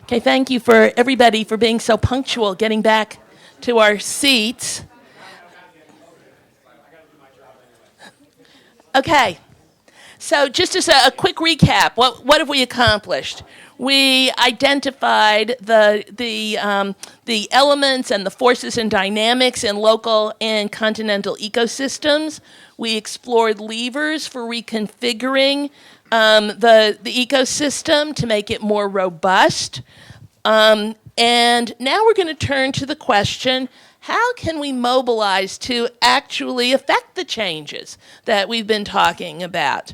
Okay, thank you for everybody for being so punctual, getting back to our seats. Okay, so just as a quick recap, what have we accomplished? We identified the elements and the forces and dynamics in local and continental ecosystems. We explored levers for reconfiguring the ecosystem to make it more robust. And now we're going to turn to the question, how can we mobilize to actually affect the changes that we've been talking about?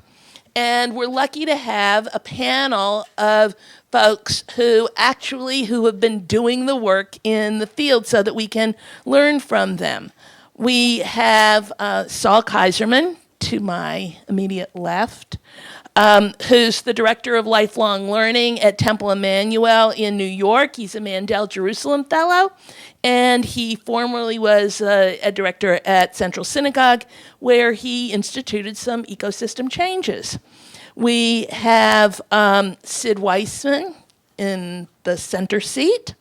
And we're lucky to have a panel of folks who have been doing the work in the field so that we can learn from them. We have Saul Kaiserman to my immediate left, who's the director of lifelong learning at Temple Emanu-El in New York. He's a Mandel Jerusalem Fellow, and he formerly was a director at Central Synagogue, where he instituted some ecosystem changes. We have Sid Weissman in the center seat,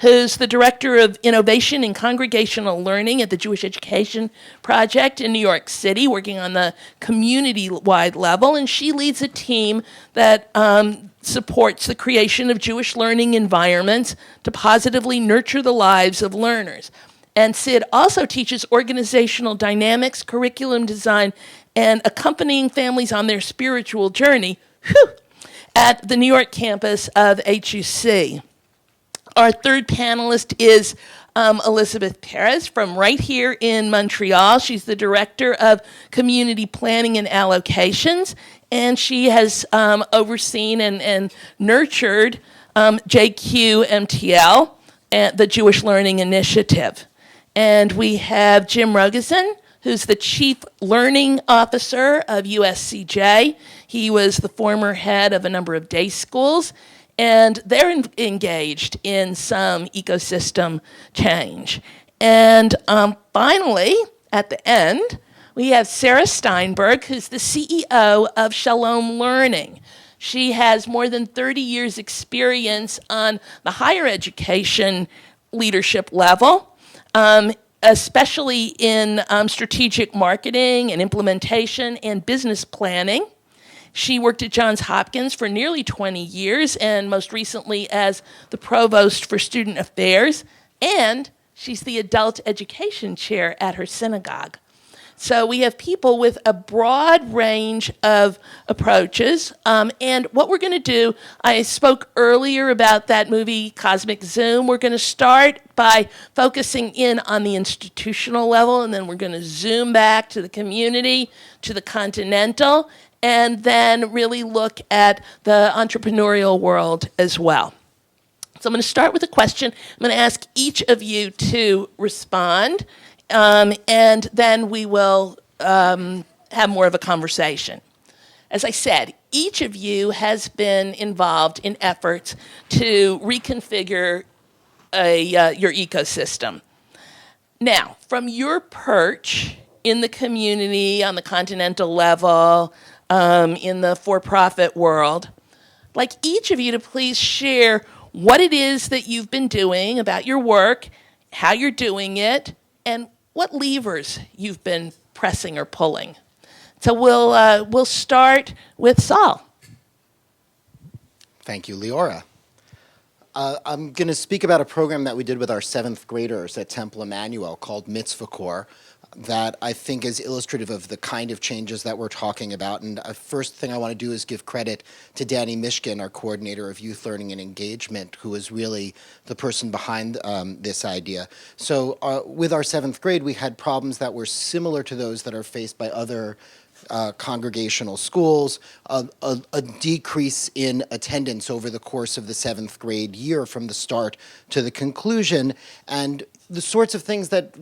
who's the director of innovation in congregational learning at the Jewish Education Project in New York City, working on the community-wide level, and she leads a team that supports the creation of Jewish learning environments to positively nurture the lives of learners. And Sid also teaches organizational dynamics, curriculum design, and accompanying families on their spiritual journey at the New York campus of HUC. Our third panelist is Elizabeth Perez from right here in Montreal. She's the director of community planning and allocations, and she has overseen and nurtured JQMTL, the Jewish Learning Initiative. And we have Jim Rogozen, who's the Chief Learning Officer of USCJ. He was the former head of a number of day schools, and they're engaged in some ecosystem change. And finally, at the end, we have Sarah Steinberg, who's the CEO of ShalomLearning. She has more than 30 years' experience on the higher education leadership level, especially in strategic marketing and implementation and business planning. She worked at Johns Hopkins for nearly 20 years, and most recently as the provost for student affairs, and she's the adult education chair at her synagogue. So we have people with a broad range of approaches, and what we're going to do, I spoke earlier about that movie Cosmic Zoom. We're going to start by focusing in on the institutional level, and then we're going to zoom back to the community, to the continental, and then really look at the entrepreneurial world as well. So I'm going to start with a question. I'm going to ask each of you to respond, and then we will have more of a conversation. As I said, each of you has been involved in efforts to reconfigure your ecosystem. Now, from your perch in the community, on the continental level, in the for-profit world, I'd like each of you to please share what it is that you've been doing about your work, how you're doing it, and what levers you've been pressing or pulling. So we'll start with Saul. Thank you, Leora. I'm going to speak about a program that we did with our 7th graders at Temple Emanu-El called Mitzvah Corps, that I think is illustrative of the kind of changes that we're talking about. And the first thing I want to do is give credit to Danny Mishkin, our coordinator of youth learning and engagement, who is really the person behind this idea. So with our 7th grade, we had problems that were similar to those that are faced by other congregational schools, a decrease in attendance over the course of the 7th grade year from the start to the conclusion. And the sorts of things that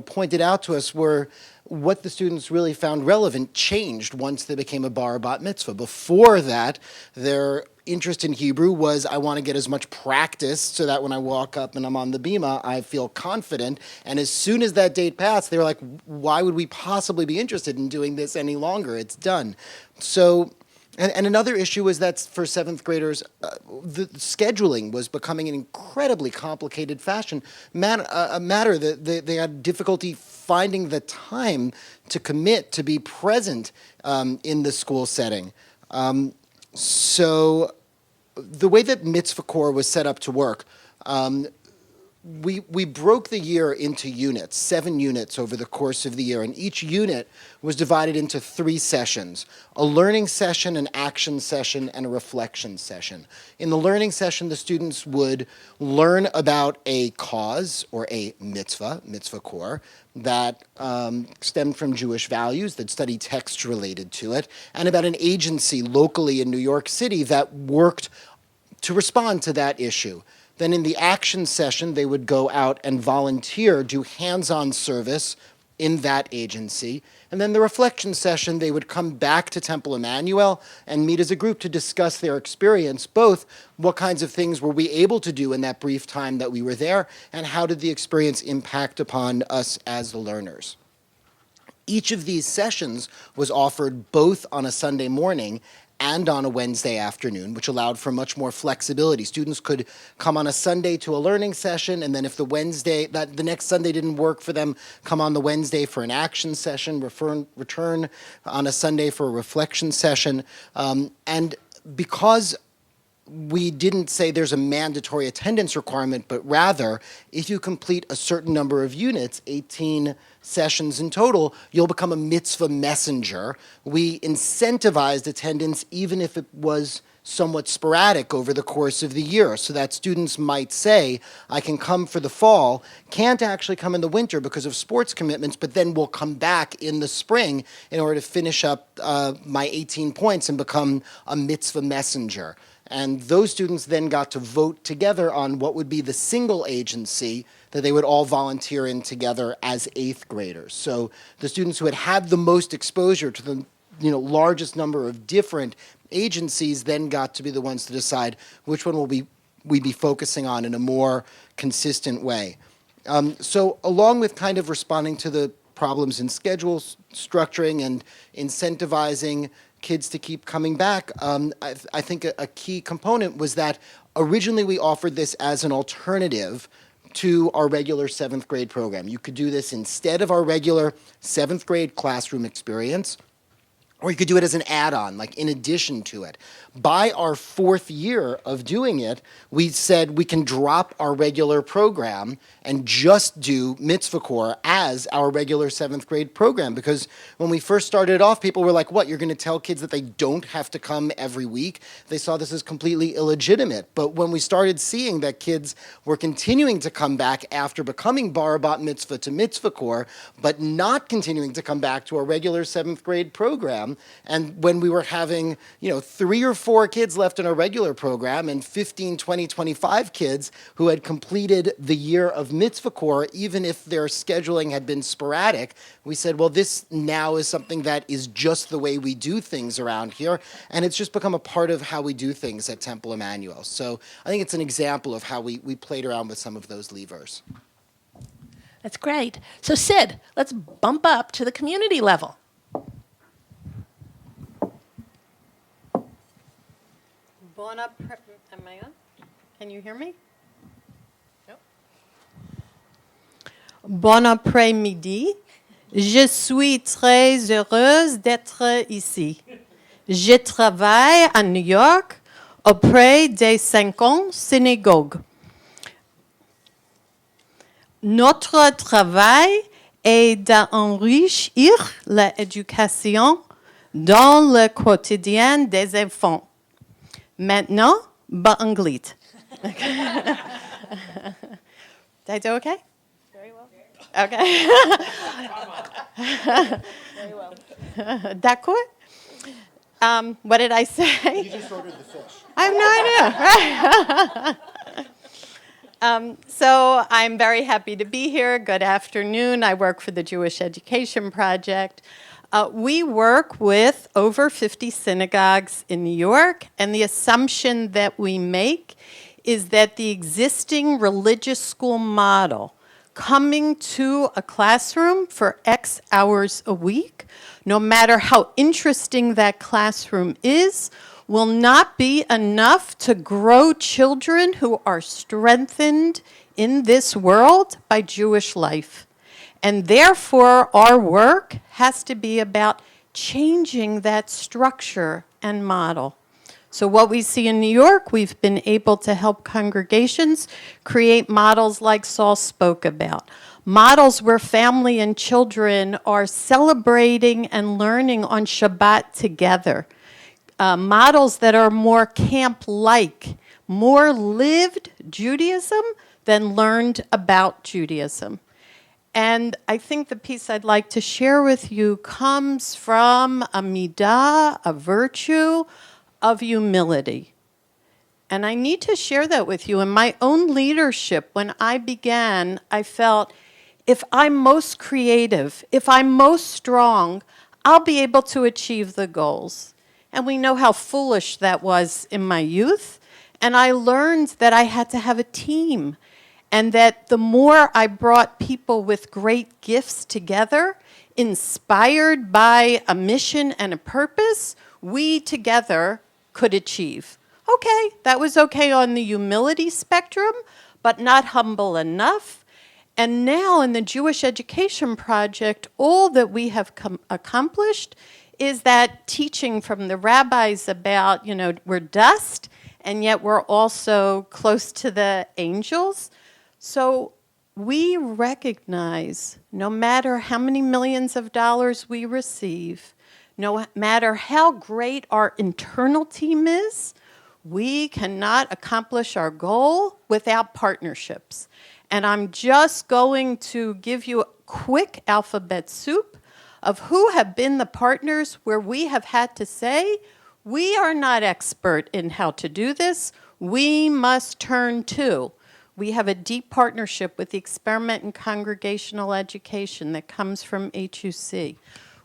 pointed out to us were what the students really found relevant changed once they became a bar bat mitzvah. Before that, their interest in Hebrew was, I want to get as much practice so that when I walk up and I'm on the bima, I feel confident. And as soon as that date passed, they were like, why would we possibly be interested in doing this any longer? It's done. So And another issue was that for seventh graders, the scheduling was becoming an incredibly complicated a matter that they had difficulty finding the time to commit to be present in the school setting. So the way that Mitzvah Corps was set up to work, we broke the year into units, 7 units over the course of the year, and each unit was divided into 3 sessions: a learning session, an action session, and a reflection session. In the learning session, the students would learn about a cause or a mitzvah Corps, that stemmed from Jewish values, that studied texts related to it, and about an agency locally in New York City that worked to respond to that issue. Then in the action session, they would go out and volunteer, do hands-on service in that agency. And then the reflection session, they would come back to Temple Emanu-El and meet as a group to discuss their experience, both what kinds of things were we able to do in that brief time that we were there, and how did the experience impact upon us as the learners. Each of these sessions was offered both on a Sunday morning and on a Wednesday afternoon, which allowed for much more flexibility. Students could come on a Sunday to a learning session, and then if the next Sunday didn't work for them, come on the Wednesday for an action session, return on a Sunday for a reflection session. And because we didn't say there's a mandatory attendance requirement, but rather, if you complete a certain number of units, 18 sessions in total, you'll become a mitzvah messenger. We incentivized attendance even if it was somewhat sporadic over the course of the year, so that students might say, I can come for the fall, can't actually come in the winter because of sports commitments, but then will come back in the spring in order to finish up my 18 points and become a mitzvah messenger. And those students then got to vote together on what would be the single agency that they would all volunteer in together as 8th graders. So the students who had had the most exposure to the largest number of different agencies then got to be the ones to decide which one will we be focusing on in a more consistent way. So along with kind of responding to the problems in schedule structuring and incentivizing kids to keep coming back, I think a key component was that originally we offered this as an alternative to our regular 7th grade program. You could do this instead of our regular 7th grade classroom experience, or you could do it as an add-on, like in addition to it. By our 4th year of doing it, we said we can drop our regular program and just do Mitzvah Corps as our regular 7th grade program. Because when we first started off, people were like, what, you're going to tell kids that they don't have to come every week? They saw this as completely illegitimate. But when we started seeing that kids were continuing to come back after becoming bar bat mitzvah to Mitzvah Corps, but not continuing to come back to our regular 7th grade program, and when we were having 3 or 4 kids left in our regular program and 15, 20, 25 kids who had completed the year of Mitzvah Corps, even if their scheduling had been sporadic, we said, well, this now is something that is just the way we do things around here, and it's just become a part of how we do things at Temple Emanu-El. So I think it's an example of how we played around with some of those levers. That's great. So Sid, let's bump up to the community level. Am I on? Can you hear me? Nope. Bon après-midi. Je suis très heureuse d'être ici. Je travaille à New York auprès des 50 synagogues. Notre travail est d'enrichir l'éducation dans le quotidien des enfants. Maintenant, ba-Anglit. Did I do okay? Very well. Okay. Very well. D'accord? What did I say? You just ordered the fish. I have no idea. So I'm very happy to be here. Good afternoon. I work for the Jewish Education Project. We work with over 50 synagogues in New York, and the assumption that we make is that the existing religious school model coming to a classroom for X hours a week, no matter how interesting that classroom is, will not be enough to grow children who are strengthened in this world by Jewish life. And therefore, our work has to be about changing that structure and model. So what we see in New York, we've been able to help congregations create models like Saul spoke about. Models where family and children are celebrating and learning on Shabbat together. Models that are more camp-like, more lived Judaism than learned about Judaism. And I think the piece I'd like to share with you comes from a midah, a virtue of humility. And I need to share that with you. In my own leadership, when I began, I felt if I'm most creative, if I'm most strong, I'll be able to achieve the goals. And we know how foolish that was in my youth. And I learned that I had to have a team. And that the more I brought people with great gifts together, inspired by a mission and a purpose, we together could achieve. Okay, that was okay on the humility spectrum, but not humble enough. And now in the Jewish Education Project, all that we have accomplished is that teaching from the rabbis about, we're dust, and yet we're also close to the angels. So we recognize no matter how many millions of dollars we receive, no matter how great our internal team is, we cannot accomplish our goal without partnerships. And I'm just going to give you a quick alphabet soup of who have been the partners where we have had to say, we are not expert in how to do this, we must turn to. We have a deep partnership with the Experiment in Congregational Education that comes from HUC.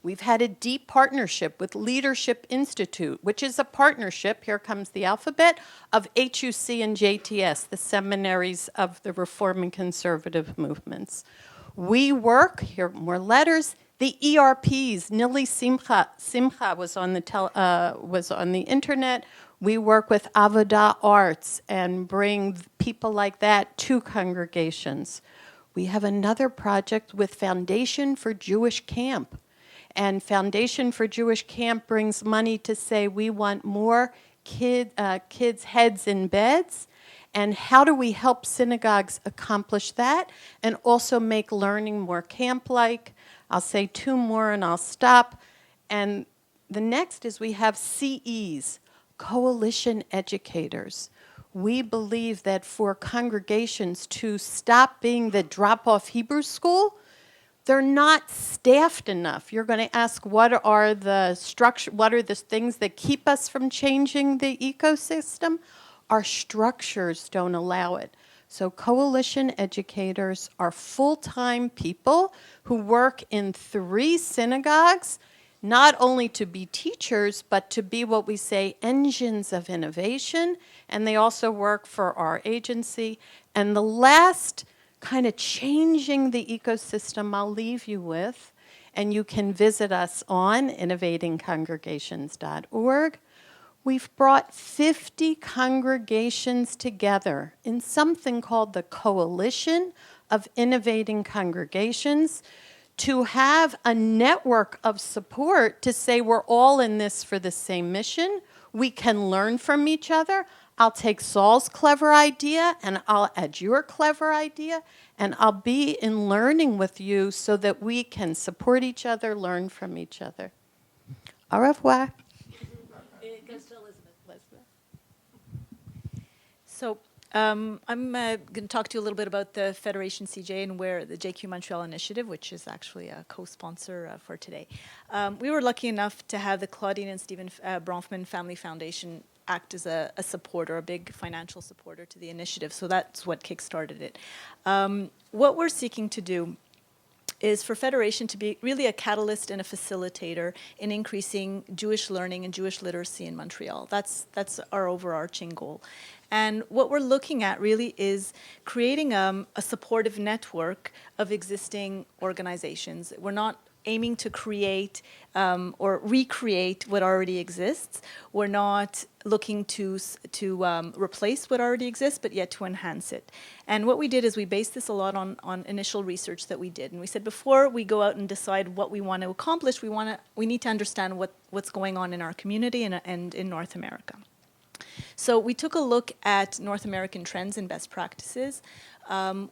We've had a deep partnership with Leadership Institute, which is a partnership, here comes the alphabet, of HUC and JTS, the seminaries of the Reform and Conservative movements. We work, here are more letters, the ERPs, Nili Simcha was on the internet. We work with Avodah Arts and bring people like that to congregations. We have another project with Foundation for Jewish Camp. And Foundation for Jewish Camp brings money to say we want more kids' heads in beds. And how do we help synagogues accomplish that and also make learning more camp-like? I'll say two more and I'll stop. And the next is we have CEs. Coalition educators. We believe that for congregations to stop being the drop-off Hebrew school, they're not staffed enough. You're going to ask what are the things that keep us from changing the ecosystem? Our structures don't allow it. So coalition educators are full-time people who work in 3 synagogues, not only to be teachers, but to be what we say engines of innovation, and they also work for our agency. And the last kind of changing the ecosystem I'll leave you with, and you can visit us on innovatingcongregations.org. We've brought 50 congregations together in something called the Coalition of Innovating Congregations, to have a network of support to say we're all in this for the same mission. We can learn from each other. I'll take Saul's clever idea and I'll add your clever idea, and I'll be in learning with you so that we can support each other, learn from each other. Au revoir. It goes to Elizabeth. So I'm going to talk to you a little bit about the Federation CJ and where the JQ Montreal initiative, which is actually a co-sponsor for today. We were lucky enough to have the Claudine and Stephen Bronfman Family Foundation act as a supporter, a big financial supporter to the initiative. So that's what kickstarted it. What we're seeking to do is for Federation to be really a catalyst and a facilitator in increasing Jewish learning and Jewish literacy in Montreal. That's our overarching goal. And what we're looking at really is creating a supportive network of existing organizations. We're not aiming to create or recreate what already exists. We're not looking to replace what already exists, but yet to enhance it. And what we did is we based this a lot on initial research that we did. And we said before we go out and decide what we want to accomplish, we need to understand what's going on in our community and in North America. So we took a look at North American trends and best practices.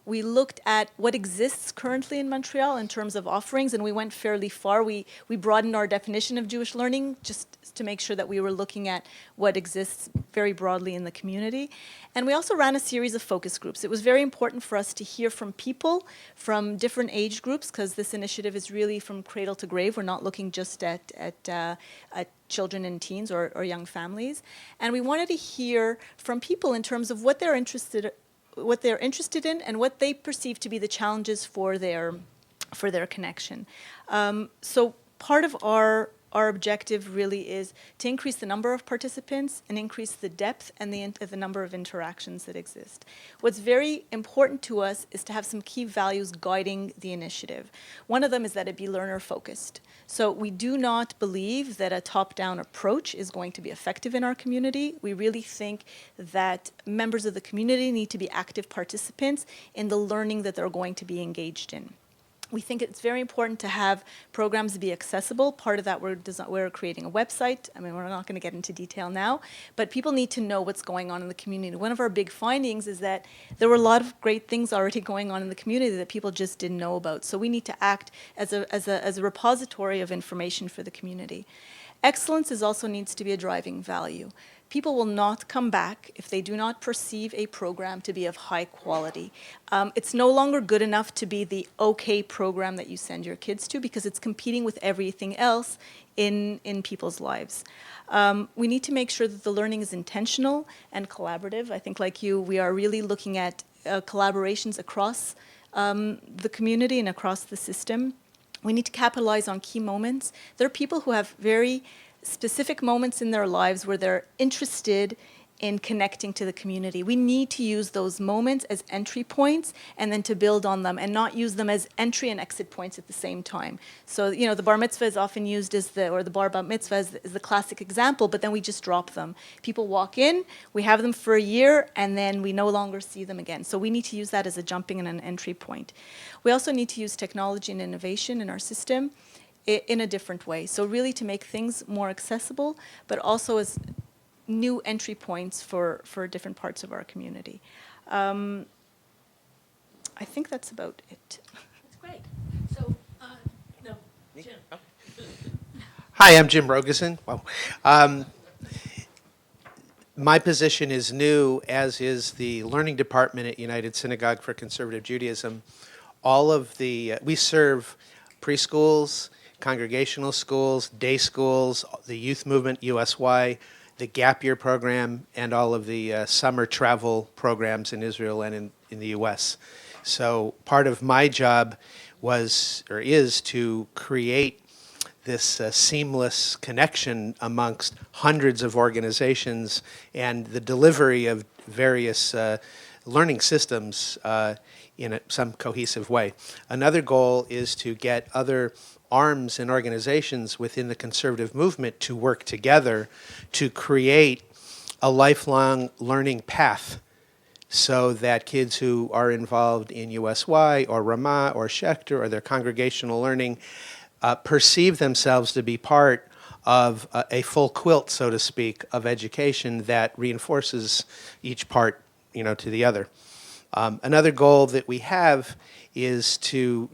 We looked at what exists currently in Montreal in terms of offerings, and we went fairly far. We broadened our definition of Jewish learning just to make sure that we were looking at what exists very broadly in the community. And we also ran a series of focus groups. It was very important for us to hear from people from different age groups, because this initiative is really from cradle to grave. We're not looking just at children and teens or young families. And we wanted to hear from people in terms of what they're interested in and what they perceive to be the challenges for their connection. So part of our objective really is to increase the number of participants and increase the depth and the number of interactions that exist. What's very important to us is to have some key values guiding the initiative. One of them is that it be learner-focused. So we do not believe that a top-down approach is going to be effective in our community. We really think that members of the community need to be active participants in the learning that they're going to be engaged in. We think it's very important to have programs be accessible. Part of that, we're creating a website. I mean, we're not going to get into detail now, but people need to know what's going on in the community. One of our big findings is that there were a lot of great things already going on in the community that people just didn't know about. So we need to act as a repository of information for the community. Excellence also needs to be a driving value. People will not come back if they do not perceive a program to be of high quality. It's no longer good enough to be the okay program that you send your kids to, because it's competing with everything else in people's lives. We need to make sure that the learning is intentional and collaborative. I think, like you, we are really looking at collaborations across the community and across the system. We need to capitalize on key moments. There are people who have very specific moments in their lives where they're interested in connecting to the community. We need to use those moments as entry points and then to build on them, and not use them as entry and exit points at the same time. So, the bar mitzvah is often used or the bar bat mitzvah is the classic example, but then we just drop them. People walk in, we have them for a year, and then we no longer see them again. So we need to use that as a jumping and an entry point. We also need to use technology and innovation in our system in a different way. So really to make things more accessible, but also as new entry points for different parts of our community. I think that's about it. That's great. So, no, Jim. Hi, I'm Jim Rogozen. Wow. My position is new, as is the learning department at United Synagogue for Conservative Judaism. We serve preschools, congregational schools, day schools, the youth movement, USY, the gap year program, and all of the summer travel programs in Israel and in the US. So part of my job is to create this seamless connection amongst hundreds of organizations and the delivery of various learning systems in some cohesive way. Another goal is to get other arms and organizations within the conservative movement to work together to create a lifelong learning path, so that kids who are involved in USY or Ramah or Schechter or their congregational learning perceive themselves to be part of a full quilt, so to speak, of education that reinforces each part, to the other. Another goal that we have is to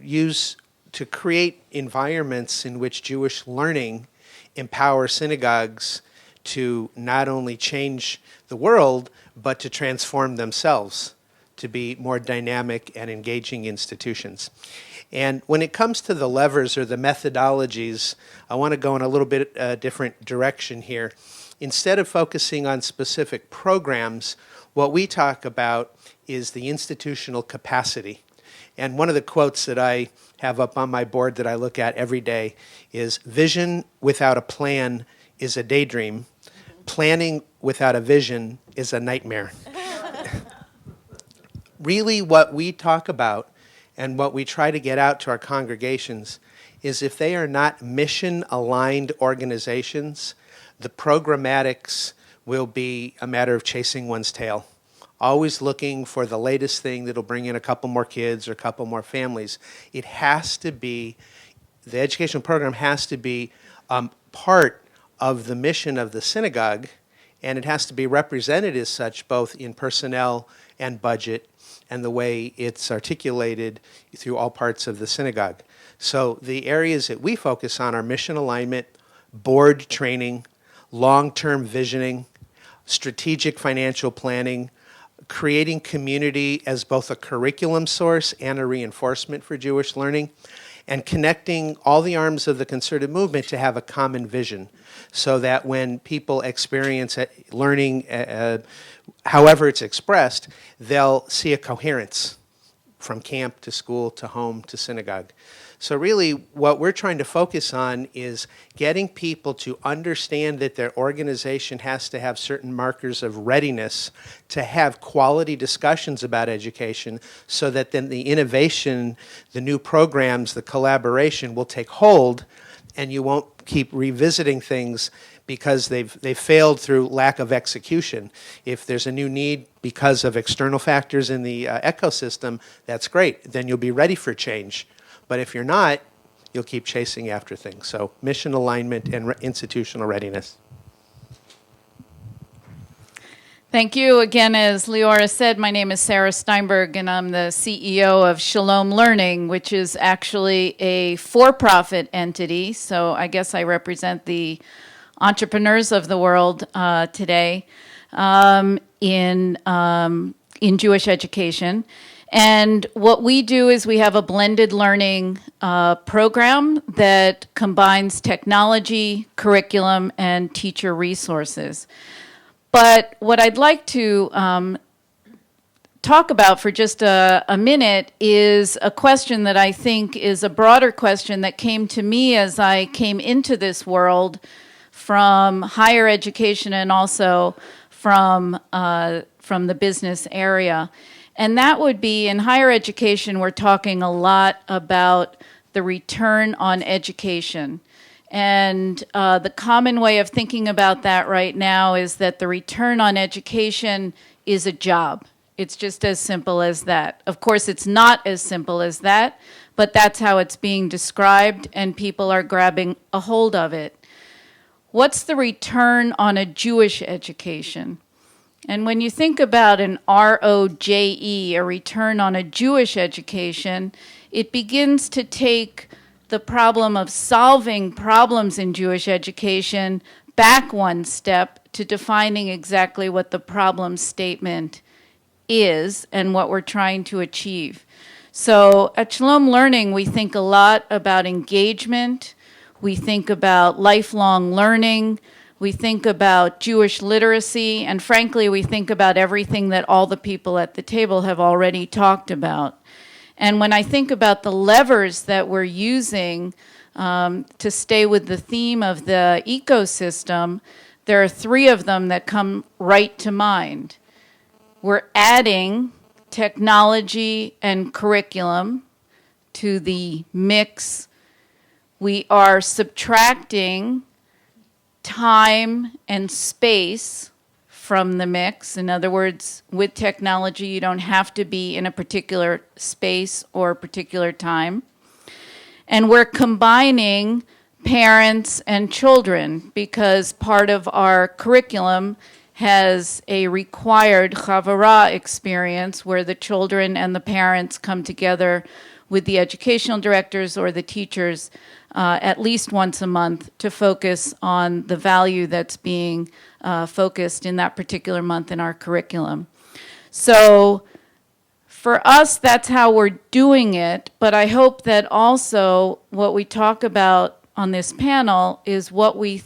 create environments in which Jewish learning empower synagogues to not only change the world, but to transform themselves to be more dynamic and engaging institutions. And when it comes to the levers or the methodologies, I want to go in a little bit different direction here. Instead of focusing on specific programs, what we talk about is the institutional capacity. And one of the quotes that I have up on my board that I look at every day is, vision without a plan is a daydream. Planning without a vision is a nightmare. Really, what we talk about and what we try to get out to our congregations is, if they are not mission-aligned organizations, the programmatics will be a matter of chasing one's tail. Always looking for the latest thing that'll bring in a couple more kids or a couple more families. It has to be, the educational program has to be part of the mission of the synagogue, and it has to be represented as such both in personnel and budget and the way it's articulated through all parts of the synagogue. So the areas that we focus on are mission alignment, board training, long-term visioning, strategic financial planning, creating community as both a curriculum source and a reinforcement for Jewish learning, and connecting all the arms of the concerted movement to have a common vision, so that when people experience learning, however it's expressed, they'll see a coherence from camp to school to home to synagogue. So really what we're trying to focus on is getting people to understand that their organization has to have certain markers of readiness to have quality discussions about education, so that then the innovation, the new programs, the collaboration will take hold, and you won't keep revisiting things because they've failed through lack of execution. If there's a new need because of external factors in the ecosystem, that's great. Then you'll be ready for change. But if you're not, you'll keep chasing after things. So mission alignment and institutional readiness. Thank you. Again, as Leora said, my name is Sarah Steinberg, and I'm the CEO of ShalomLearning, which is actually a for-profit entity. So I guess I represent the entrepreneurs of the world today in Jewish education. And what we do is we have a blended learning program that combines technology, curriculum, and teacher resources. But what I'd like to talk about for just a minute is a question that I think is a broader question that came to me as I came into this world from higher education and also from the business area. And that would be, in higher education, we're talking a lot about the return on education. And the common way of thinking about that right now is that the return on education is a job. It's just as simple as that. Of course, it's not as simple as that, but that's how it's being described, and people are grabbing a hold of it. What's the return on a Jewish education? And when you think about an ROJE, a return on a Jewish education, it begins to take the problem of solving problems in Jewish education back one step to defining exactly what the problem statement is and what we're trying to achieve. So at ShalomLearning, we think a lot about engagement. We think about lifelong learning. We think about Jewish literacy, and frankly, we think about everything that all the people at the table have already talked about. And when I think about the levers that we're using to stay with the theme of the ecosystem, there are three of them that come right to mind. We're adding technology and curriculum to the mix. We are subtracting time and space from the mix. In other words, with technology, you don't have to be in a particular space or a particular time. And we're combining parents and children because part of our curriculum has a required chavara experience where the children and the parents come together with the educational directors or the teachers at least once a month to focus on the value that's being focused in that particular month in our curriculum. So for us, that's how we're doing it, but I hope that also what we talk about on this panel is what we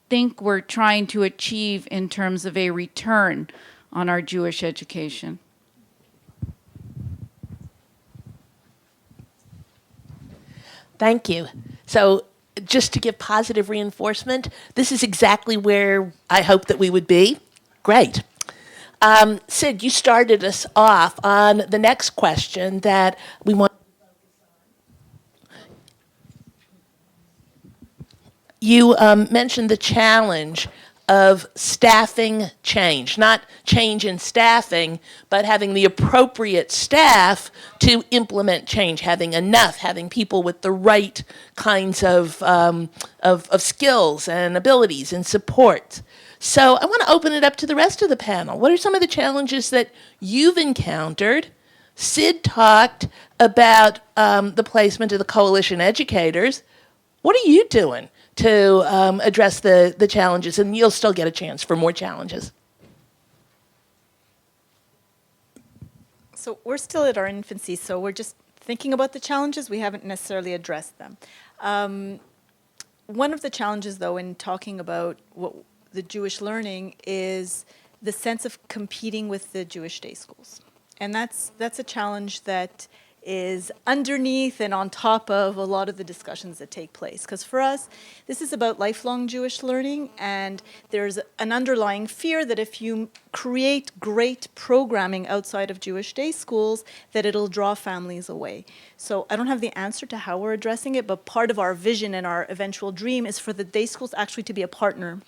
think we're trying to achieve in terms of a return on our Jewish education. Thank you. So just to give positive reinforcement, this is exactly where I hope that we would be. Great. Sid, you started us off on the next question that we want. You mentioned the challenge of staffing change, not change in staffing, but having the appropriate staff to implement change, having enough, having people with the right kinds of skills and abilities and support. So I want to open it up to the rest of the panel. What are some of the challenges that you've encountered? Sid talked about the placement of the coalition educators. What are you doing to address the challenges? And you'll still get a chance for more challenges. So we're still at our infancy, so we're just thinking about the challenges. We haven't necessarily addressed them. One of the challenges, though, in talking about what the Jewish learning is the sense of competing with the Jewish day schools. And that's a challenge that is underneath and on top of a lot of the discussions that take place. Because for us, this is about lifelong Jewish learning, and there's an underlying fear that if you create great programming outside of Jewish day schools, that it'll draw families away. So I don't have the answer to how we're addressing it, but part of our vision and our eventual dream is for the day schools actually to be a partner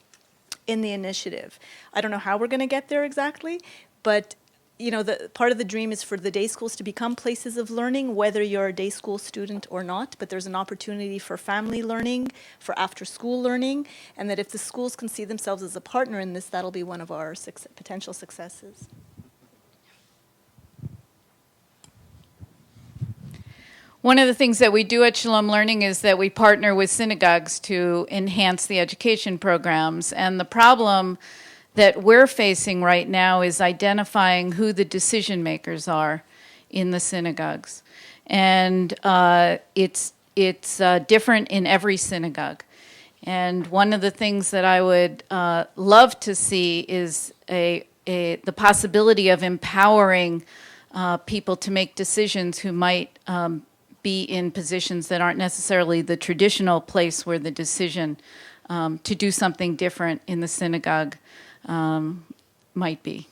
in the initiative. I don't know how we're going to get there exactly, but the part of the dream is for the day schools to become places of learning, whether you're a day school student or not, but there's an opportunity for family learning, for after-school learning, and that if the schools can see themselves as a partner in this, that'll be one of our potential successes. One of the things that we do at ShalomLearning is that we partner with synagogues to enhance the education programs. And the problem that we're facing right now is identifying who the decision makers are in the synagogues. And it's different in every synagogue. And one of the things that I would love to see is the possibility of empowering people to make decisions who might be in positions that aren't necessarily the traditional place where the decision to do something different in the synagogue might be.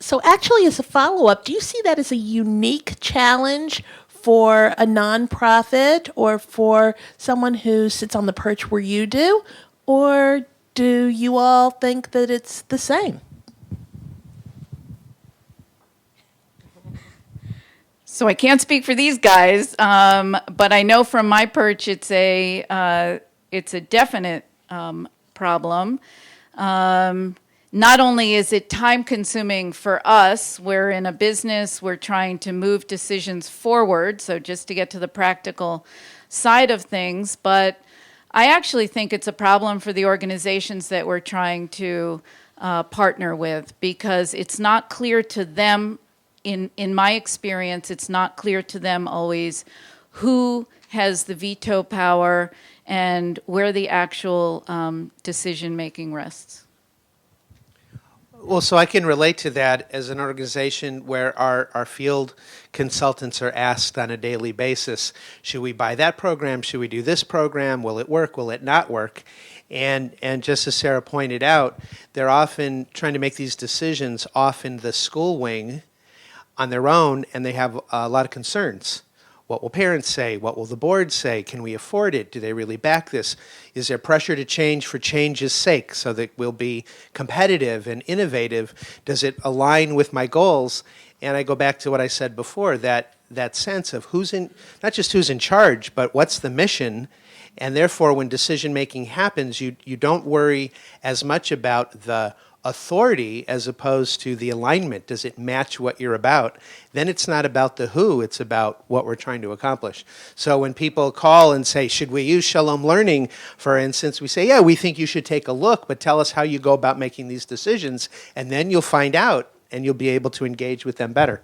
So actually, as a follow-up, do you see that as a unique challenge for a nonprofit or for someone who sits on the perch where you do? Or do you all think that it's the same? So I can't speak for these guys, but I know from my perch it's a definite problem. Not only is it time-consuming for us, we're in a business, we're trying to move decisions forward, so just to get to the practical side of things, but I actually think it's a problem for the organizations that we're trying to partner with, because it's not clear to them. In my experience, it's not clear to them always who has the veto power and where the actual decision-making rests. Well, so I can relate to that as an organization where our field consultants are asked on a daily basis, should we buy that program? Should we do this program? Will it work? Will it not work? And just as Sarah pointed out, they're often trying to make these decisions off in the school wing on their own, and they have a lot of concerns. What will parents say? What will the board say? Can we afford it? Do they really back this? Is there pressure to change for change's sake so that we'll be competitive and innovative? Does it align with my goals? And I go back to what I said before, that sense of who's in, not just who's in charge, but what's the mission? And therefore, when decision making happens, you don't worry as much about the authority as opposed to the alignment. Does it match what you're about? Then it's not about the who, it's about what we're trying to accomplish. So when people call and say, should we use ShalomLearning, for instance, we say, yeah, we think you should take a look, but tell us how you go about making these decisions, and then you'll find out, and you'll be able to engage with them better.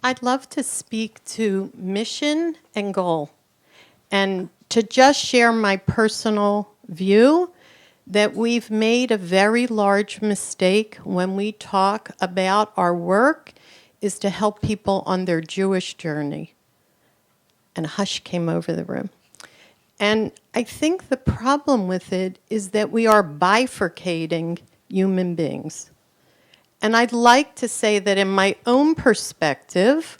I'd love to speak to mission and goal, and to just share my personal view. that we've made a very large mistake when we talk about our work is to help people on their Jewish journey. And a hush came over the room. And I think the problem with it is that we are bifurcating human beings. And I'd like to say that in my own perspective,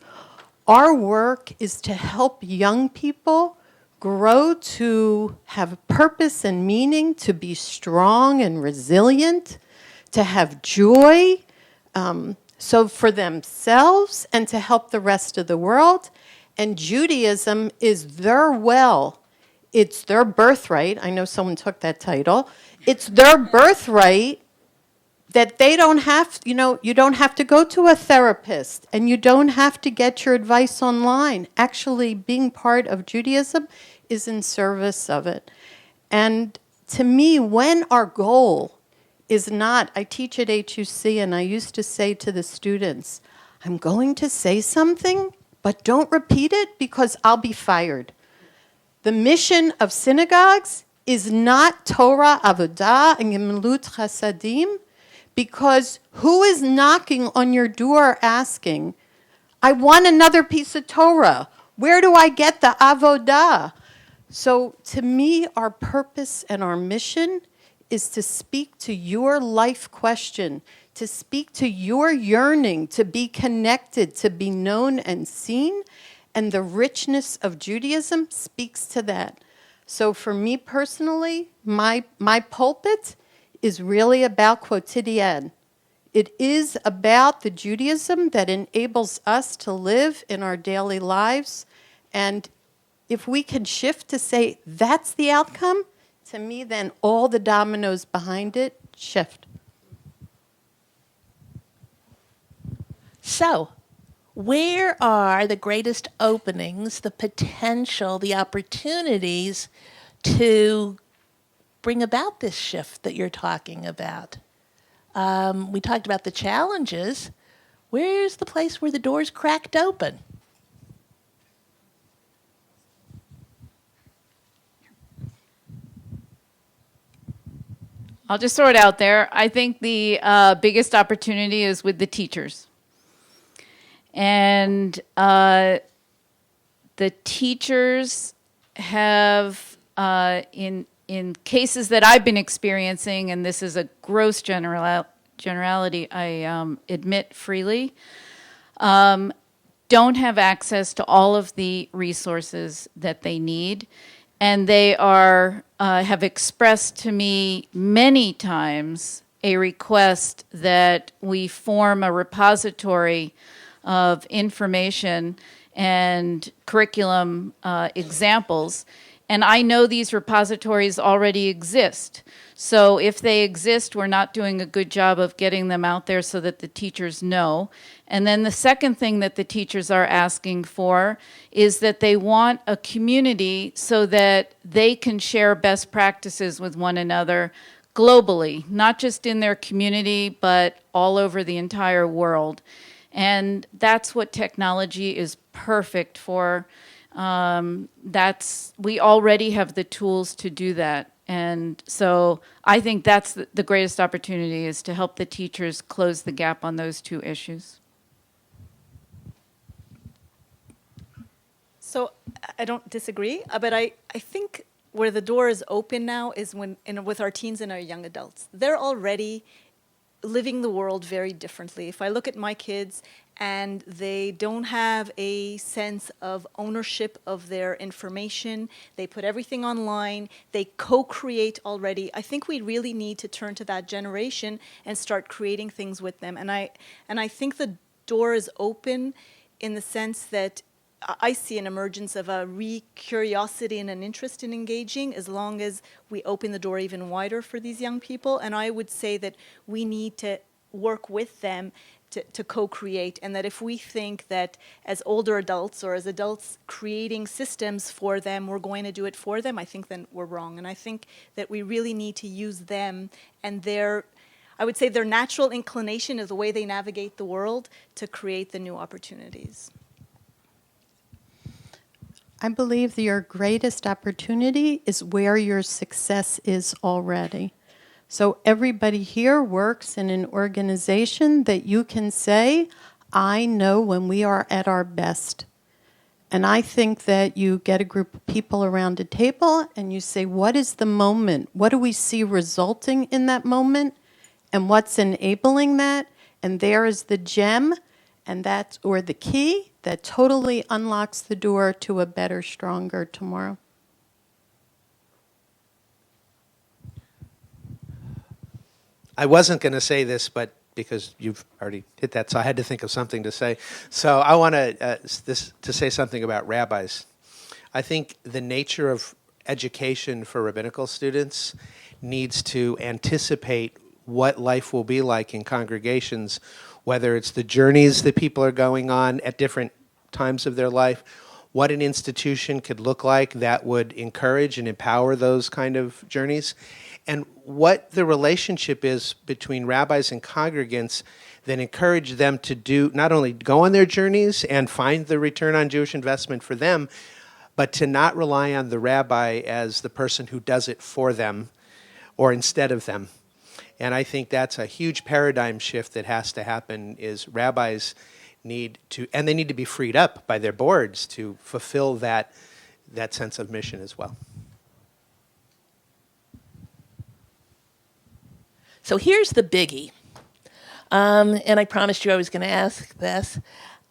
our work is to help young people grow to have purpose and meaning, to be strong and resilient, to have joy, so for themselves and to help the rest of the world. And Judaism is their well. It's their birthright. I know someone took that title. It's their birthright that they don't have, you don't have to go to a therapist and you don't have to get your advice online. Actually, being part of Judaism is in service of it. And to me, when our goal is not, I teach at HUC and I used to say to the students, I'm going to say something, but don't repeat it because I'll be fired. The mission of synagogues is not Torah, Avodah, and Gemilut Chasadim, because who is knocking on your door asking, I want another piece of Torah. Where do I get the Avodah? So to me, our purpose and our mission is to speak to your life question, to speak to your yearning, to be connected, to be known and seen. And the richness of Judaism speaks to that. So for me personally, my pulpit is really about quotidien. It is about the Judaism that enables us to live in our daily lives. And if we can shift to say that's the outcome, to me then all the dominoes behind it shift. So, where are the greatest openings, the potential, the opportunities to bring about this shift that you're talking about? We talked about the challenges. Where's the place where the door's cracked open? I'll just throw it out there. I think the biggest opportunity is with the teachers. And the teachers have, in cases that I've been experiencing, and this is a gross generality, I admit freely, don't have access to all of the resources that they need. And they are have expressed to me many times a request that we form a repository of information and curriculum examples. And I know these repositories already exist. So if they exist, we're not doing a good job of getting them out there so that the teachers know. And then the second thing that the teachers are asking for is that they want a community so that they can share best practices with one another globally, not just in their community, but all over the entire world. And that's what technology is perfect for. We already have the tools to do that. And so I think that's the greatest opportunity, is to help the teachers close the gap on those two issues. So I don't disagree, but I think where the door is open now is when with our teens and our young adults. They're already living the world very differently. If I look at my kids and they don't have a sense of ownership of their information, they put everything online, they co-create already. I think we really need to turn to that generation and start creating things with them. And I think the door is open in the sense that I see an emergence of a curiosity and an interest in engaging, as long as we open the door even wider for these young people. And I would say that we need to work with them to co-create, and that if we think that as older adults or as adults creating systems for them, we're going to do it for them, I think then we're wrong. And I think that we really need to use them and I would say their natural inclination is the way they navigate the world to create the new opportunities. I believe that your greatest opportunity is where your success is already. So everybody here works in an organization that you can say, I know when we are at our best. And I think that you get a group of people around a table and you say, what is the moment? What do we see resulting in that moment? And what's enabling that? And there is the gem and that's, or the key that totally unlocks the door to a better, stronger tomorrow. I wasn't going to say this, but because you've already hit that, so I had to think of something to say. So I want to say something about rabbis. I think the nature of education for rabbinical students needs to anticipate what life will be like in congregations, whether it's the journeys that people are going on at different times of their life, what an institution could look like that would encourage and empower those kind of journeys, and what the relationship is between rabbis and congregants that encourage them to do, not only go on their journeys and find the return on Jewish investment for them, but to not rely on the rabbi as the person who does it for them or instead of them. And I think that's a huge paradigm shift that has to happen, is rabbis need to, and they need to be freed up by their boards to fulfill that sense of mission as well. So here's the biggie, and I promised you I was going to ask this.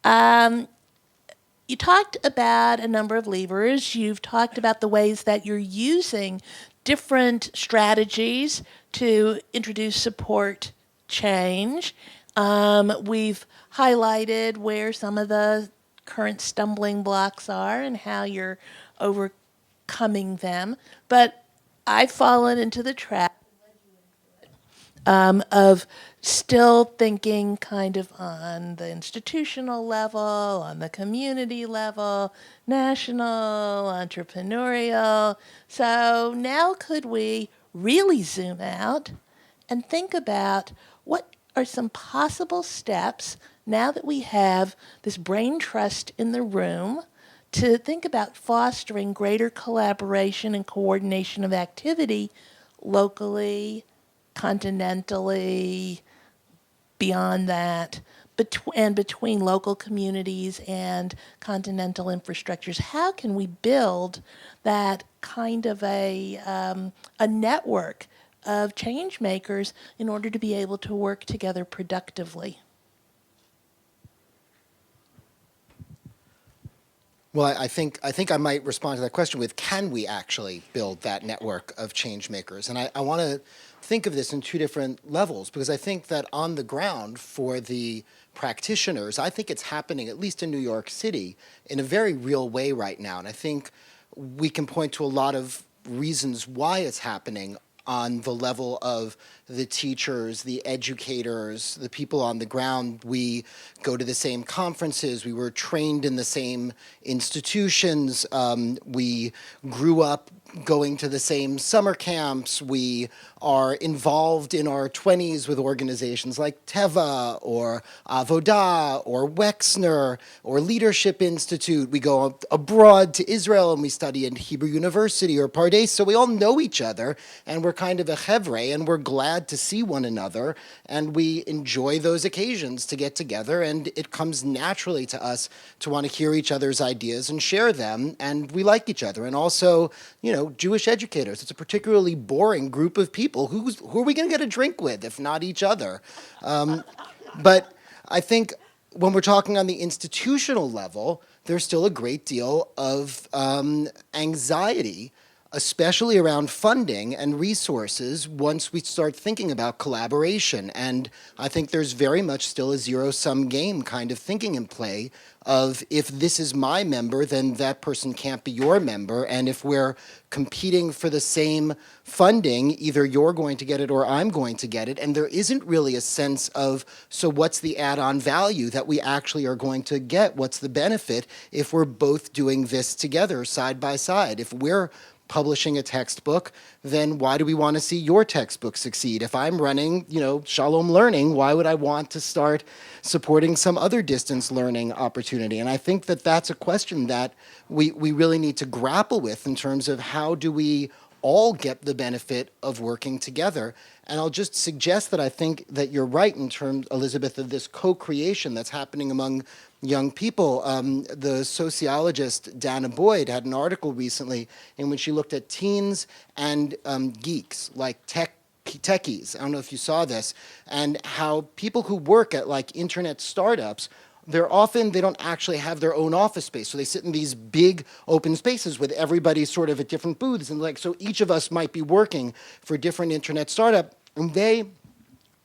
You talked about a number of levers. You've talked about the ways that you're using different strategies to introduce support change. We've highlighted where some of the current stumbling blocks are and how you're overcoming them. But I've fallen into the trap of still thinking kind of on the institutional level, on the community level, national, entrepreneurial. So now could we really zoom out and think about what are some possible steps now that we have this brain trust in the room to think about fostering greater collaboration and coordination of activity locally, continentally, beyond that, and between local communities and continental infrastructures. How can we build that kind of a network of change makers in order to be able to work together productively? Well, I think I might respond to that question with, can we actually build that network of change makers? And I want to think of this in two different levels, because I think that on the ground for the practitioners, I think it's happening, at least in New York City, in a very real way right now. And I think we can point to a lot of reasons why it's happening on the level of the teachers, the educators, the people on the ground. We go to the same conferences. We were trained in the same institutions. We grew up going to the same summer camps. We are involved in our 20s with organizations like Teva or Avodah or Wexner or Leadership Institute. We go abroad to Israel and we study in Hebrew University or Pardes. So we all know each other and we're kind of a chevre and we're glad to see one another and we enjoy those occasions to get together, and it comes naturally to us to want to hear each other's ideas and share them, and we like each other. And also, you know, Jewish educators, it's a particularly boring group of people. Who are we going to get a drink with if not each other? But I think when we're talking on the institutional level, there's still a great deal of anxiety, especially around funding and resources once we start thinking about collaboration. And I think there's very much still a zero-sum game kind of thinking in play of, if this is my member, then that person can't be your member. And if we're competing for the same funding, either you're going to get it or I'm going to get it. And there isn't really a sense of, so what's the add-on value that we actually are going to get? What's the benefit if we're both doing this together side by side? If we're publishing a textbook, then why do we want to see your textbook succeed? If I'm running, ShalomLearning, why would I want to start supporting some other distance learning opportunity? And I think that that's a question that we really need to grapple with in terms of how do we all get the benefit of working together. And I'll just suggest that I think that you're right in terms, Elizabeth, of this co-creation that's happening among young people. The sociologist Dana Boyd had an article recently in which she looked at teens and geeks, like techies. I don't know if you saw this, and how people who work at like internet startups, they don't actually have their own office space. So they sit in these big open spaces with everybody sort of at different booths. And like, so each of us might be working for a different internet startup, and they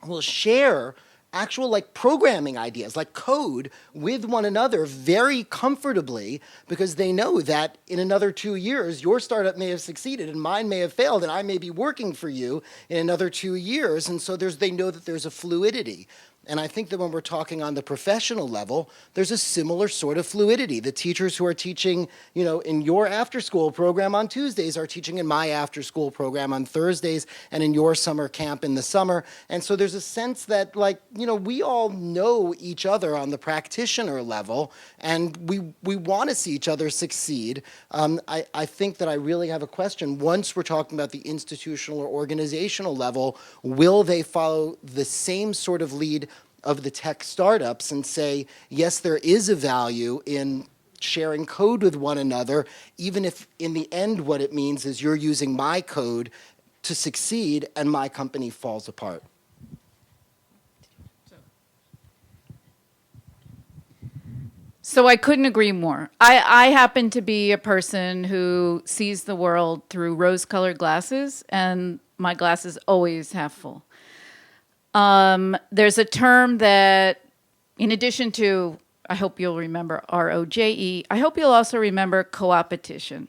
will share actual like programming ideas, like code, with one another very comfortably, because they know that in another 2 years, your startup may have succeeded and mine may have failed, and I may be working for you in another 2 years. And so they know that there's a fluidity. And I think that when we're talking on the professional level, there's a similar sort of fluidity. The teachers who are teaching, in your after-school program on Tuesdays are teaching in my after-school program on Thursdays, and in your summer camp in the summer. And so there's a sense that, we all know each other on the practitioner level, and we want to see each other succeed. I think that I really have a question. Once we're talking about the institutional or organizational level, will they follow the same sort of lead of the tech startups and say, yes, there is a value in sharing code with one another, even if in the end what it means is you're using my code to succeed and my company falls apart? So I couldn't agree more. I happen to be a person who sees the world through rose-colored glasses, and my glass is always half full. There's a term that, in addition to, I hope you'll remember ROJE, I hope you'll also remember coopetition.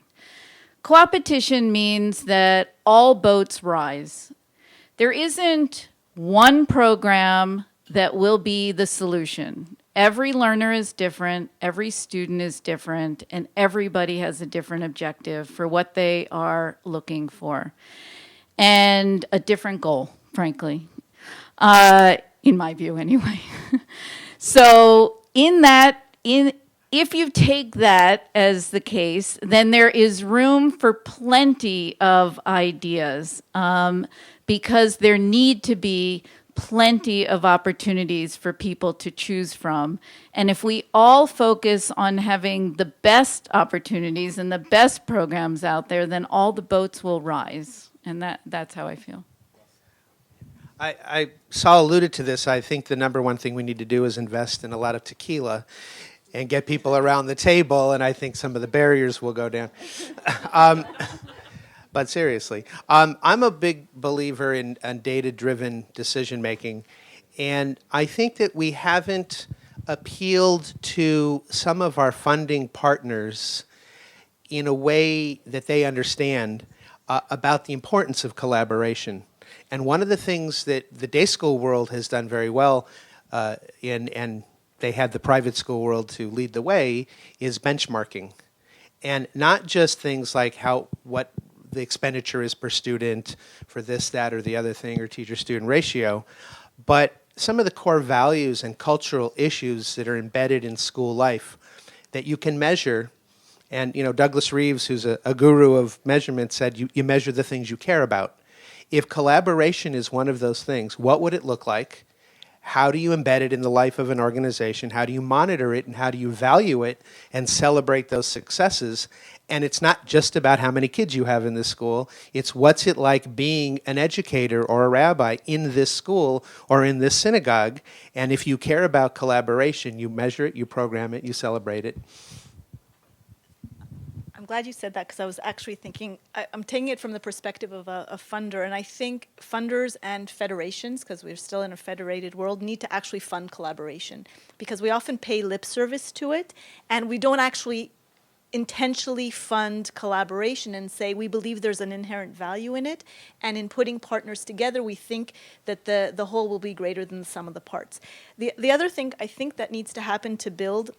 Coopetition means that all boats rise. There isn't one program that will be the solution. Every learner is different, every student is different, and everybody has a different objective for what they are looking for. And a different goal, frankly. In my view, anyway. So if you take that as the case, then there is room for plenty of ideas, because there need to be plenty of opportunities for people to choose from. And if we all focus on having the best opportunities and the best programs out there, then all the boats will rise. And that's how I feel. Saul alluded to this. I think the number one thing we need to do is invest in a lot of tequila and get people around the table, and I think some of the barriers will go down. But seriously, I'm a big believer in data-driven decision-making, and I think that we haven't appealed to some of our funding partners in a way that they understand about the importance of collaboration. And one of the things that the day school world has done very well, and they had the private school world to lead the way, is benchmarking. And not just things like what the expenditure is per student for this, that, or the other thing, or teacher-student ratio, but some of the core values and cultural issues that are embedded in school life that you can measure. And Douglas Reeves, who's a guru of measurement, said you measure the things you care about. If collaboration is one of those things, what would it look like? How do you embed it in the life of an organization? How do you monitor it, and how do you value it and celebrate those successes? And it's not just about how many kids you have in this school. It's what's it like being an educator or a rabbi in this school or in this synagogue. And if you care about collaboration, you measure it, you program it, you celebrate it. I'm glad you said that, because I was actually thinking, I'm taking it from the perspective of a funder, and I think funders and federations, because we're still in a federated world, need to actually fund collaboration, because we often pay lip service to it, and we don't actually intentionally fund collaboration and say we believe there's an inherent value in it, and in putting partners together we think that the whole will be greater than the sum of the parts. The other thing I think that needs to happen to build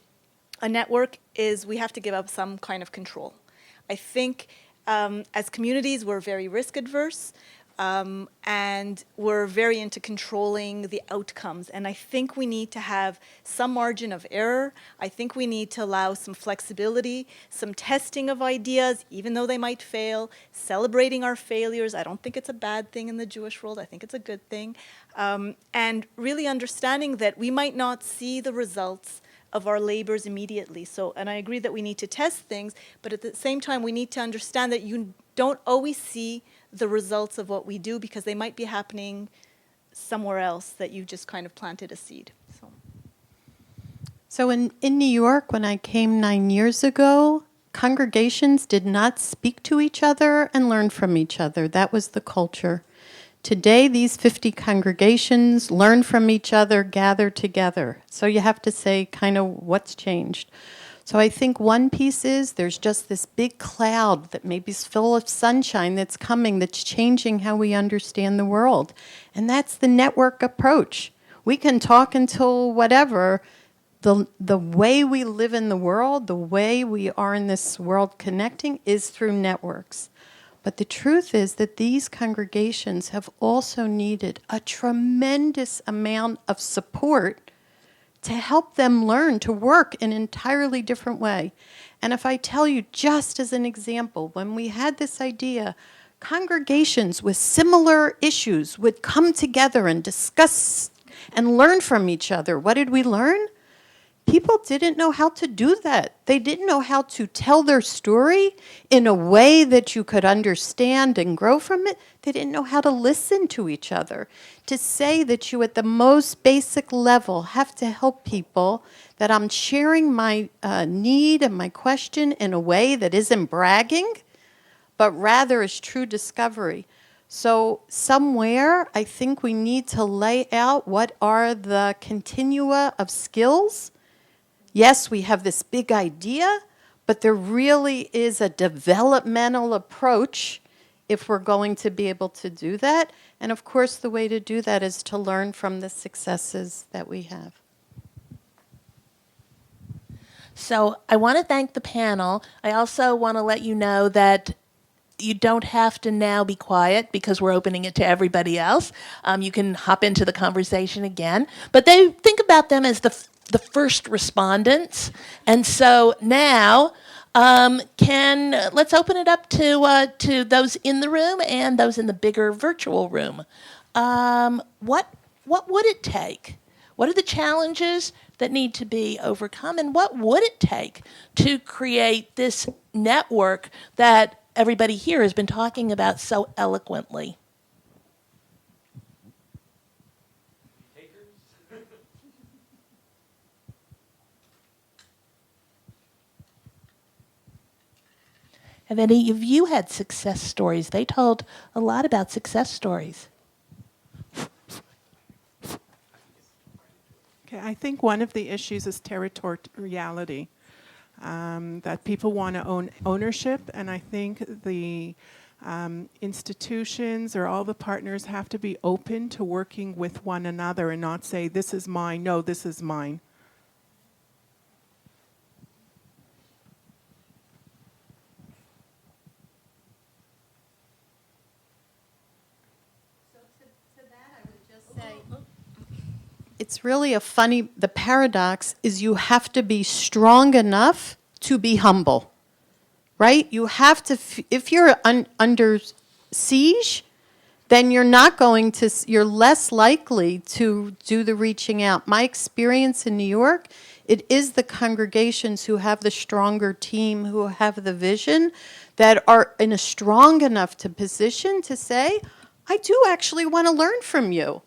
a network is we have to give up some kind of control. I think as communities we're very risk adverse. and we're very into controlling the outcomes. And I think we need to have some margin of error. I think we need to allow some flexibility, some testing of ideas, even though they might fail, celebrating our failures. I don't think it's a bad thing in the Jewish world. I think it's a good thing. And really understanding that we might not see the results of our labors immediately. So, and I agree that we need to test things, but at the same time, we need to understand that you don't always see the results of what we do because they might be happening somewhere else that you just kind of planted a seed. So in New York, when I came 9 years ago, congregations did not speak to each other and learn from each other. That was the culture. Today, these 50 congregations learn from each other, gather together. So you have to say kind of what's changed. So I think one piece is there's just this big cloud that maybe is full of sunshine that's coming, that's changing how we understand the world. And that's the network approach. We can talk until whatever. The way we live in the world, the way we are in this world connecting is through networks. But the truth is that these congregations have also needed a tremendous amount of support to help them learn to work in an entirely different way. And if I tell you, just as an example, when we had this idea, congregations with similar issues would come together and discuss and learn from each other. What did we learn? People didn't know how to do that. They didn't know how to tell their story in a way that you could understand and grow from it. They didn't know how to listen to each other. To say that you, at the most basic level, have to help people, that I'm sharing my need and my question in a way that isn't bragging, but rather is true discovery. So somewhere, I think we need to lay out what are the continua of skills. Yes, we have this big idea, but there really is a developmental approach if we're going to be able to do that. And of course, the way to do that is to learn from the successes that we have. So I want to thank the panel. I also want to let you know that you don't have to now be quiet because we're opening it to everybody else. You can hop into the conversation again. But they think about them as the first respondents. And so now let's open it up to those in the room and those in the bigger virtual room. What would it take? What are the challenges that need to be overcome? And what would it take to create this network that everybody here has been talking about so eloquently? Have any of you had success stories? They told a lot about success stories. Okay, I think one of the issues is territoriality, that people want to own ownership, and I think the institutions or all the partners have to be open to working with one another and not say, this is mine, no, this is mine. It's really the paradox is you have to be strong enough to be humble, right? You have to, if you're under siege, then you're less likely to do the reaching out. My experience in New York, it is the congregations who have the stronger team, who have the vision, that are in a strong enough position to say, I do actually want to learn from you.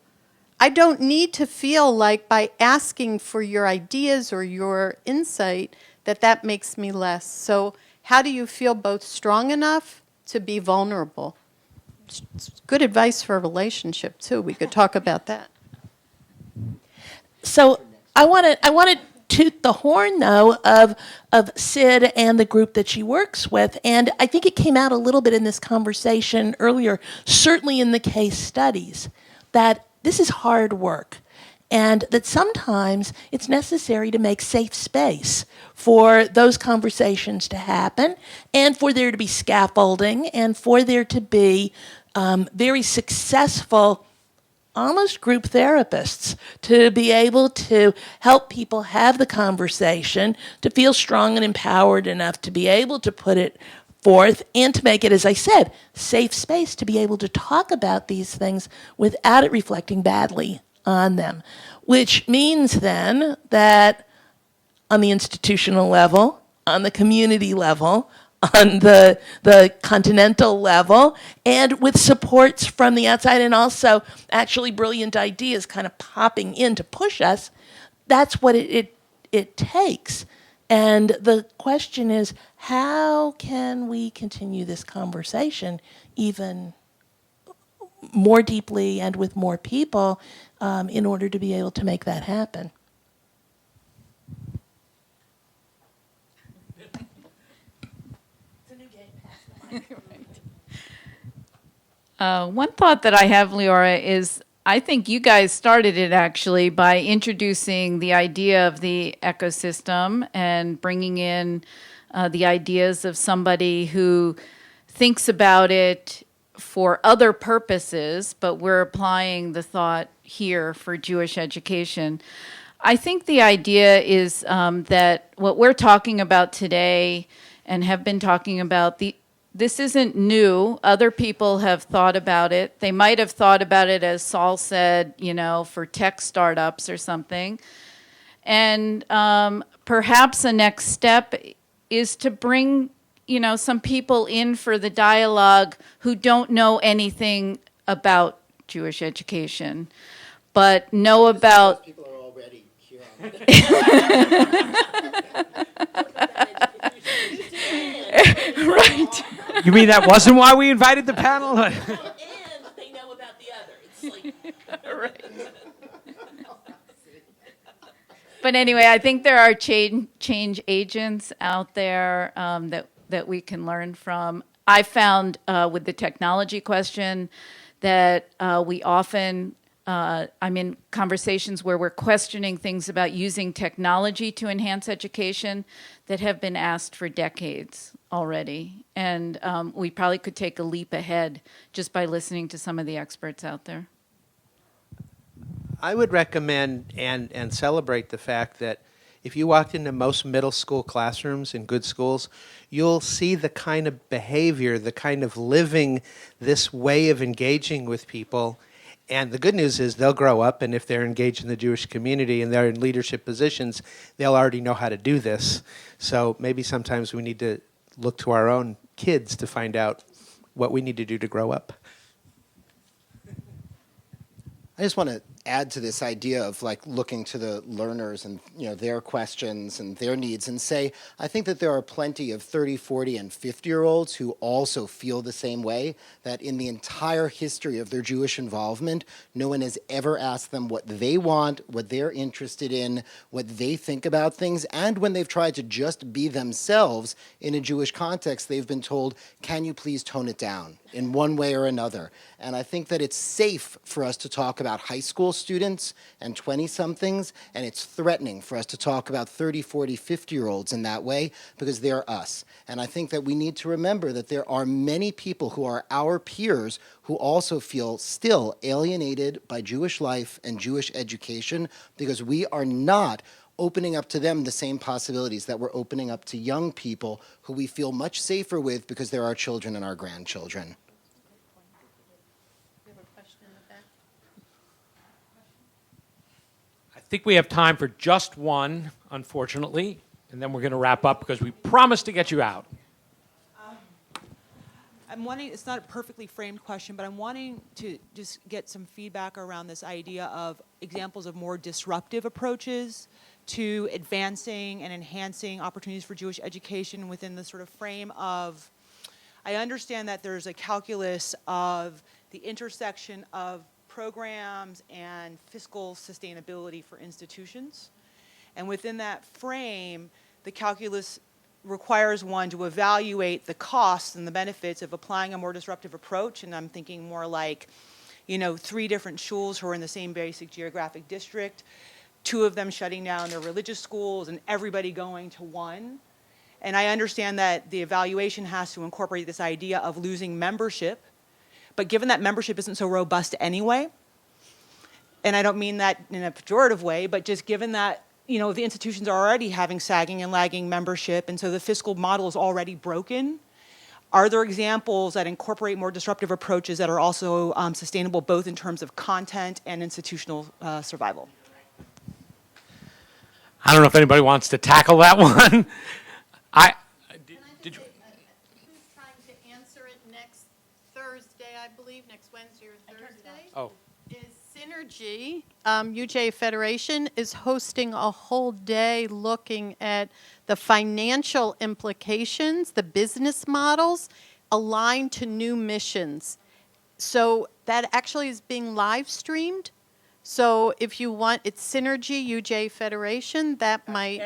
I don't need to feel like by asking for your ideas or your insight that makes me less. So how do you feel both strong enough to be vulnerable? It's good advice for a relationship, too. We could talk about that. So I want to toot the horn, though, of Sid and the group that she works with. And I think it came out a little bit in this conversation earlier, certainly in the case studies, that this is hard work, and that sometimes it's necessary to make safe space for those conversations to happen, and for there to be scaffolding, and for there to be very successful, almost group therapists, to be able to help people have the conversation, to feel strong and empowered enough to be able to put it forth and to make it, as I said, safe space to be able to talk about these things without it reflecting badly on them. Which means then that on the institutional level, on the community level, on the continental level, and with supports from the outside, and also actually brilliant ideas kind of popping in to push us, that's what it takes. And the question is, how can we continue this conversation even more deeply and with more people in order to be able to make that happen? One thought that I have, Leora, is I think you guys started it actually by introducing the idea of the ecosystem and bringing in the ideas of somebody who thinks about it for other purposes, but we're applying the thought here for Jewish education. I think the idea is that what we're talking about today and have been talking about, this isn't new. Other people have thought about it. They might have thought about it, as Saul said, for tech startups or something. And perhaps a next step is to bring, some people in for the dialogue who don't know anything about Jewish education, but know about... People are already here on Right. You mean that wasn't why we invited the panel? And they know about the other. It's like... Right. But anyway, I think there are change agents out there that we can learn from. I found with the technology question that we often, I'm in conversations where we're questioning things about using technology to enhance education that have been asked for decades already. And we probably could take a leap ahead just by listening to some of the experts out there. I would recommend and celebrate the fact that if you walked into most middle school classrooms in good schools, you'll see the kind of behavior, the kind of living, this way of engaging with people. And the good news is they'll grow up, and if they're engaged in the Jewish community and they're in leadership positions, they'll already know how to do this. So maybe sometimes we need to look to our own kids to find out what we need to do to grow up. I just want to add to this idea of like looking to the learners and their questions and their needs and say, I think that there are plenty of 30, 40, and 50-year-olds who also feel the same way, that in the entire history of their Jewish involvement, no one has ever asked them what they want, what they're interested in, what they think about things, and when they've tried to just be themselves in a Jewish context, they've been told, can you please tone it down in one way or another? And I think that it's safe for us to talk about high school students and 20-somethings, and it's threatening for us to talk about 30, 40, 50-year-olds in that way, because they're us. And I think that we need to remember that there are many people who are our peers who also feel still alienated by Jewish life and Jewish education, because we are not opening up to them the same possibilities that we're opening up to young people who we feel much safer with because they're our children and our grandchildren. I think we have time for just one, unfortunately, and then we're going to wrap up because we promised to get you out. I'm wanting, it's not a perfectly framed question, but I'm wanting to just get some feedback around this idea of examples of more disruptive approaches to advancing and enhancing opportunities for Jewish education within the sort of frame of, I understand that there's a calculus of the intersection of programs and fiscal sustainability for institutions. And within that frame, the calculus requires one to evaluate the costs and the benefits of applying a more disruptive approach. And I'm thinking more like, 3 different shuls who are in the same basic geographic district, 2 of them shutting down their religious schools and everybody going to one. And I understand that the evaluation has to incorporate this idea of losing membership, But given that membership isn't so robust anyway, and I don't mean that in a pejorative way, but just given that, the institutions are already having sagging and lagging membership, and so the fiscal model is already broken, are there examples that incorporate more disruptive approaches that are also sustainable both in terms of content and institutional survival? I don't know if anybody wants to tackle that one. Did you? Who's trying to answer it next Thursday, I believe, next Wednesday or Thursday? Oh. Is Synergy, UJ Federation, is hosting a whole day looking at the financial implications, the business models aligned to new missions. So that actually is being live streamed. So if you want, it's Synergy, UJ Federation, that might...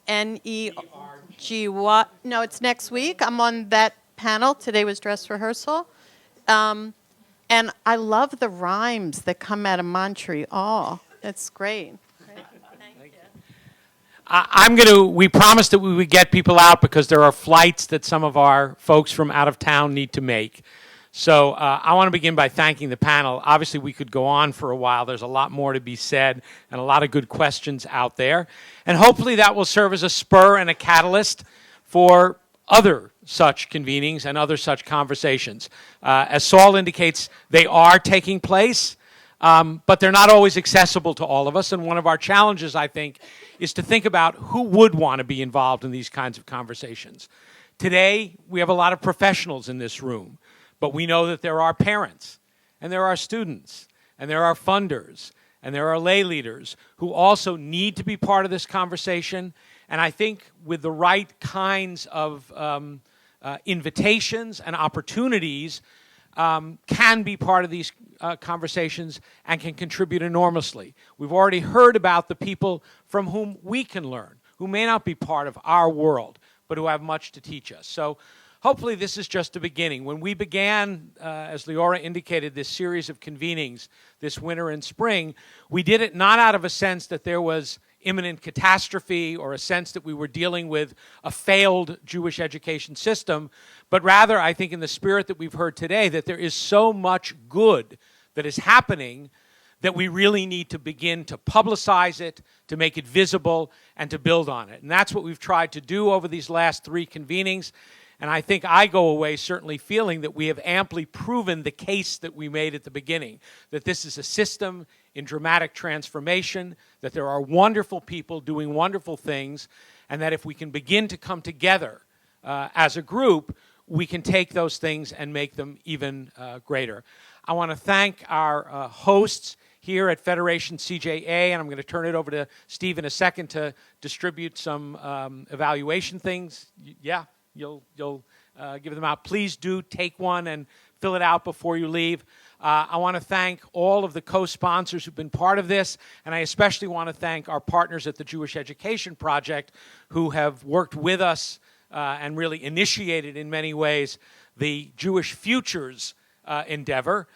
N-E-R-G-Y. No, it's next week. I'm on that panel. Today was dress rehearsal. And I love the rhymes that come out of Montreal. That's great. Thank you. We promised that we would get people out because there are flights that some of our folks from out of town need to make. So I want to begin by thanking the panel. Obviously, we could go on for a while. There's a lot more to be said and a lot of good questions out there. And hopefully that will serve as a spur and a catalyst for other such convenings and other such conversations. As Saul indicates, they are taking place, but they're not always accessible to all of us. And one of our challenges, I think, is to think about who would want to be involved in these kinds of conversations. Today, we have a lot of professionals in this room, but we know that there are parents, and there are students, and there are funders, and there are lay leaders who also need to be part of this conversation. And I think with the right kinds of invitations and opportunities can be part of these conversations and can contribute enormously. We've already heard about the people from whom we can learn, who may not be part of our world, but who have much to teach us. So hopefully this is just the beginning. When we began, as Leora indicated, this series of convenings this winter and spring, we did it not out of a sense that there was imminent catastrophe or a sense that we were dealing with a failed Jewish education system, but rather, I think in the spirit that we've heard today, that there is so much good that is happening that we really need to begin to publicize it, to make it visible, and to build on it. And that's what we've tried to do over these last 3 convenings. And I think I go away certainly feeling that we have amply proven the case that we made at the beginning, that this is a system in dramatic transformation, that there are wonderful people doing wonderful things, and that if we can begin to come together as a group, we can take those things and make them even greater. I want to thank our hosts here at Federation CJA, and I'm going to turn it over to Steve in a second to distribute some evaluation things. Yeah. You'll give them out. Please do take one and fill it out before you leave. I want to thank all of the co-sponsors who've been part of this, and I especially want to thank our partners at the Jewish Education Project who have worked with us and really initiated in many ways the Jewish Futures endeavor.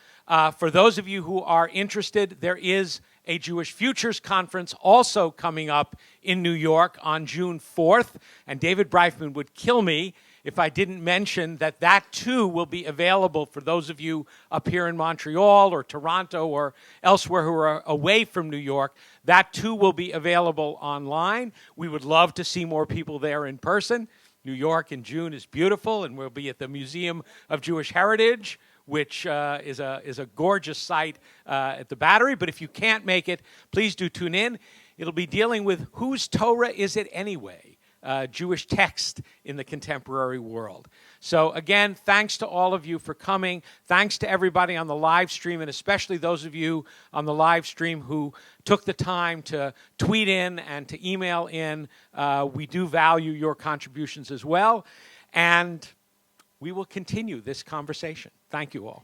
For those of you who are interested, there is a Jewish Futures Conference also coming up in New York on June 4th, and David Breifman would kill me if I didn't mention that that too will be available for those of you up here in Montreal or Toronto or elsewhere who are away from New York. That too will be available online. We would love to see more people there in person. New York in June is beautiful, and we'll be at the Museum of Jewish Heritage, which is a gorgeous site at the Battery. But if you can't make it, please do tune in. It'll be dealing with whose Torah is it anyway? Jewish text in the contemporary world. So again, thanks to all of you for coming. Thanks to everybody on the live stream, and especially those of you on the live stream who took the time to tweet in and to email in. We do value your contributions as well. And we will continue this conversation. Thank you all.